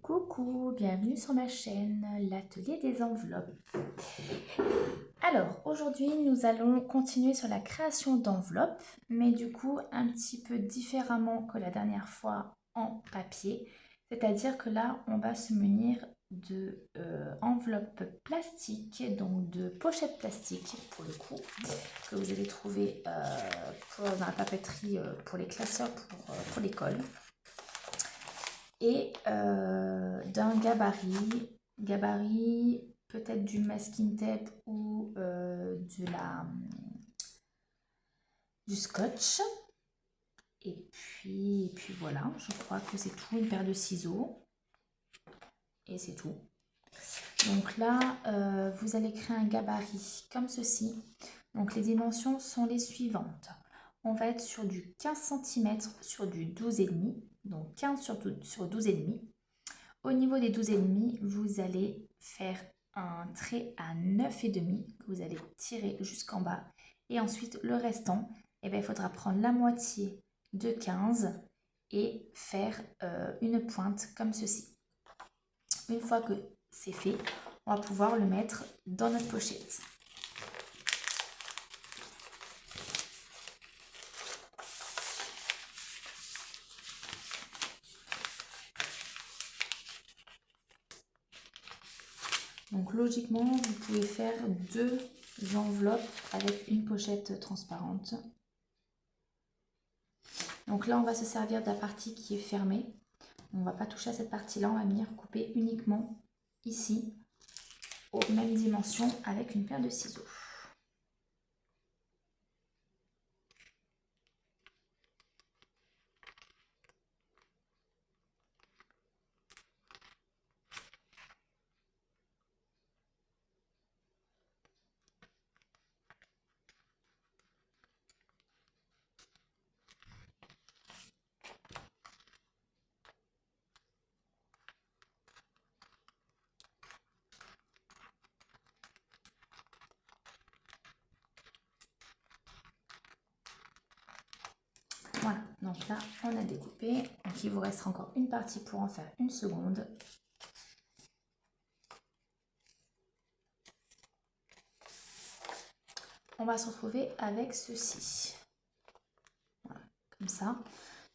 Coucou, bienvenue sur ma chaîne, l'atelier des enveloppes. Alors, aujourd'hui, nous allons continuer sur la création d'enveloppes, mais du coup, un petit peu différemment que la dernière fois en papier. C'est-à-dire que là, on va se munir de enveloppes plastiques, donc de pochettes plastiques pour le coup, que vous allez trouver dans la papeterie pour les classeurs pour l'école. Et d'un gabarit peut-être du masking tape ou du scotch. Et puis voilà, je crois que c'est tout, une paire de ciseaux. Et c'est tout. Donc là, vous allez créer un gabarit comme ceci. Donc les dimensions sont les suivantes. On va être sur du 15 cm sur du 12,5. Donc 15 sur 12,5. Au niveau des 12,5, vous allez faire un trait à 9,5 que vous allez tirer jusqu'en bas. Et ensuite, le restant, il faudra prendre la moitié de 15 et faire une pointe comme ceci. Une fois que c'est fait, on va pouvoir le mettre dans notre pochette. Donc logiquement, vous pouvez faire deux enveloppes avec une pochette transparente. Donc là, on va se servir de la partie qui est fermée. On ne va pas toucher à cette partie-là, on va venir couper uniquement ici, aux mêmes dimensions, avec une paire de ciseaux. Voilà, donc là, on a découpé. Donc il vous restera encore une partie pour en faire une seconde. On va se retrouver avec ceci. Voilà, comme ça.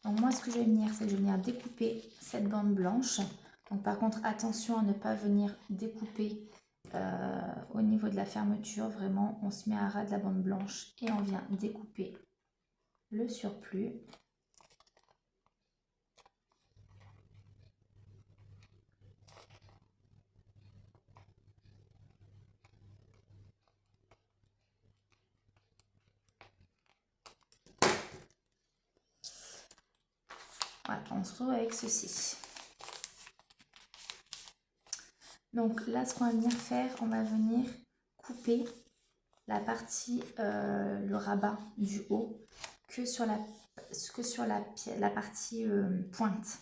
Donc moi, ce que je vais venir, c'est que je vais venir découper cette bande blanche. Donc par contre, attention à ne pas venir découper au niveau de la fermeture. Vraiment, on se met à ras de la bande blanche et on vient découper le surplus. Voilà, on se retrouve avec ceci. Donc là, ce qu'on va venir faire, on va venir couper la partie, le rabat du haut que sur la partie pointe.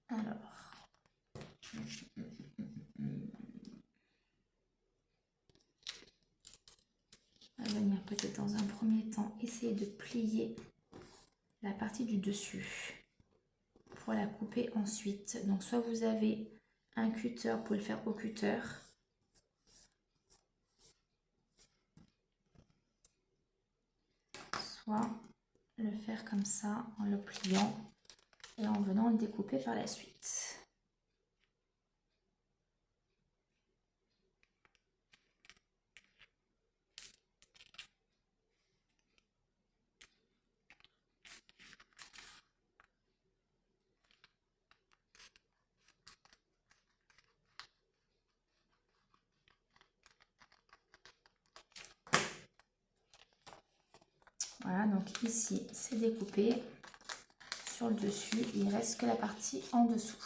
Alors, on va venir peut-être dans un premier temps essayer de plier la partie du dessus pour la couper ensuite. Donc soit vous avez un cutter pour le faire au cutter, soit le faire comme ça en le pliant et en venant le découper par la suite. Voilà, donc ici c'est découpé. Sur le dessus, il ne reste que la partie en dessous.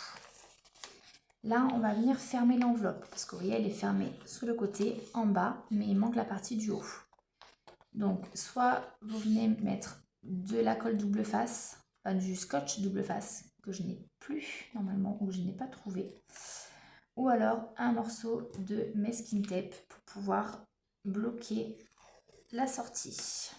Là, on va venir fermer l'enveloppe parce que vous voyez, elle est fermée sur le côté, en bas, mais il manque la partie du haut. Donc, soit vous venez mettre de la colle double face, enfin du scotch double face que je n'ai plus normalement ou que je n'ai pas trouvé, ou alors un morceau de masking tape pour pouvoir bloquer la sortie.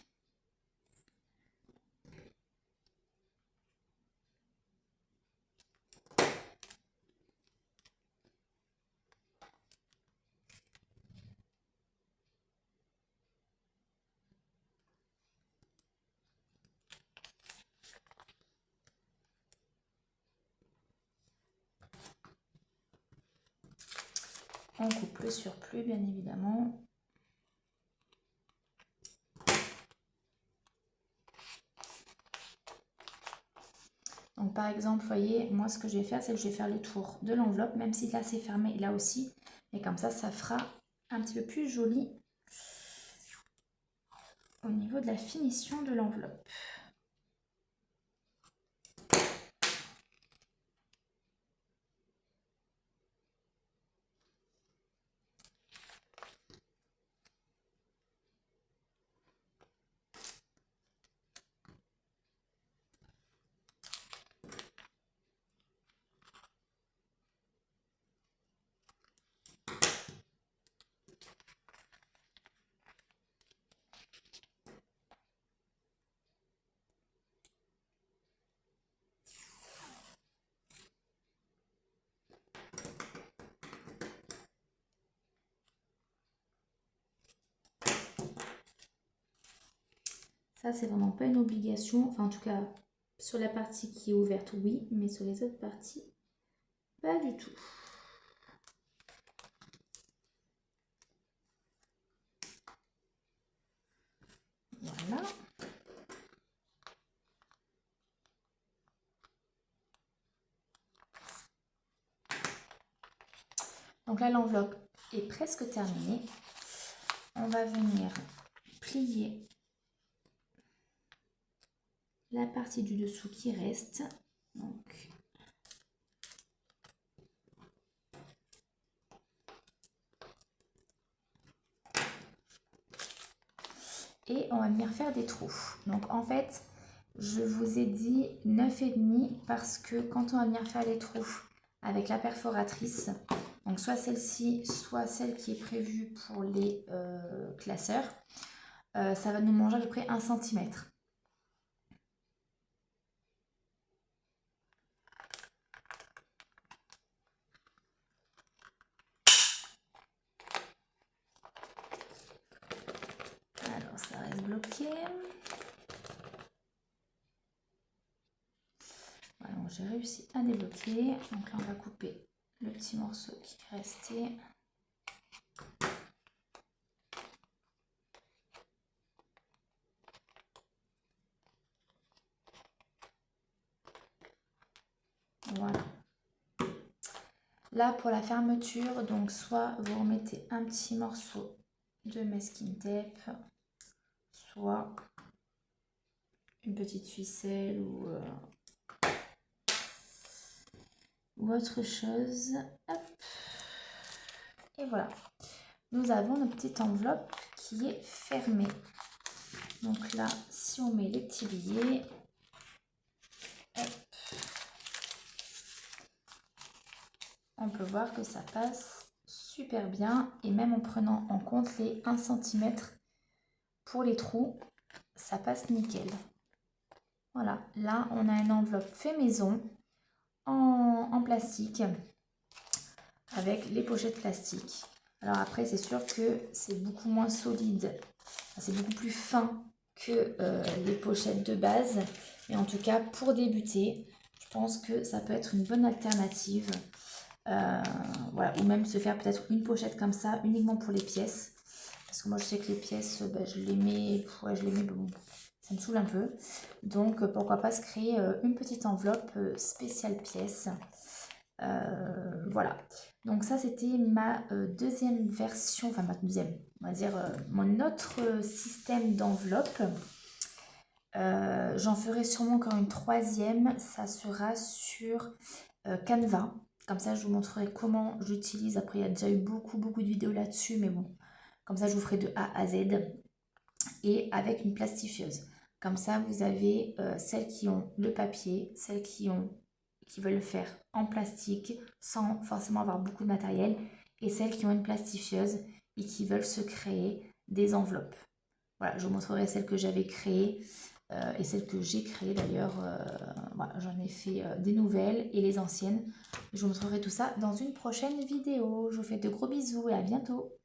On coupe le surplus, bien évidemment. Donc par exemple, vous voyez, moi ce que je vais faire, c'est que je vais faire le tour de l'enveloppe, même si là c'est fermé, là aussi. Et comme ça fera un petit peu plus joli au niveau de la finition de l'enveloppe. Ça, c'est vraiment pas une obligation. Enfin, en tout cas, sur la partie qui est ouverte, oui. Mais sur les autres parties, pas du tout. Voilà. Donc là, l'enveloppe est presque terminée. On va venir plier la partie du dessous qui reste. Donc, et on va venir faire des trous. Donc en fait, je vous ai dit 9,5 parce que quand on va venir faire les trous avec la perforatrice, donc soit celle-ci, soit celle qui est prévue pour les classeurs, ça va nous manger à peu près 1 cm. Alors ça reste bloqué. Voilà, j'ai réussi à débloquer. Donc là on va couper le petit morceau qui est resté. Voilà. Là pour la fermeture, donc soit vous remettez un petit morceau de masking tape, soit une petite ficelle ou autre chose. Hop. Et voilà, nous avons notre petite enveloppe qui est fermée. Donc là, si on met les petits billets, hop, on peut voir que ça passe super bien. Et même en prenant en compte les 1 cm pour les trous, ça passe nickel. Voilà, là on a une enveloppe fait maison en plastique avec les pochettes plastiques. Alors après c'est sûr que c'est beaucoup moins solide, c'est beaucoup plus fin que les pochettes de base, mais en tout cas pour débuter, je pense que ça peut être une bonne alternative. Voilà, ou même se faire peut-être une pochette comme ça uniquement pour les pièces, parce que moi je sais que les pièces je les mets, bon, ça me saoule un peu, donc pourquoi pas se créer une petite enveloppe spéciale pièce. Voilà, donc ça c'était ma deuxième version, enfin ma deuxième, on va dire mon autre système d'enveloppe. J'en ferai sûrement encore une troisième, ça sera sur Canva. Comme ça, je vous montrerai comment j'utilise. Après, il y a déjà eu beaucoup de vidéos là-dessus, mais bon, comme ça, je vous ferai de A à Z. Et avec une plastifieuse. Comme ça, vous avez celles qui ont le papier, celles qui veulent le faire en plastique, sans forcément avoir beaucoup de matériel, et celles qui ont une plastifieuse et qui veulent se créer des enveloppes. Voilà, je vous montrerai celles que j'avais créées. Et celles que j'ai créées d'ailleurs, voilà, j'en ai fait des nouvelles et les anciennes. Je vous montrerai tout ça dans une prochaine vidéo. Je vous fais de gros bisous et à bientôt.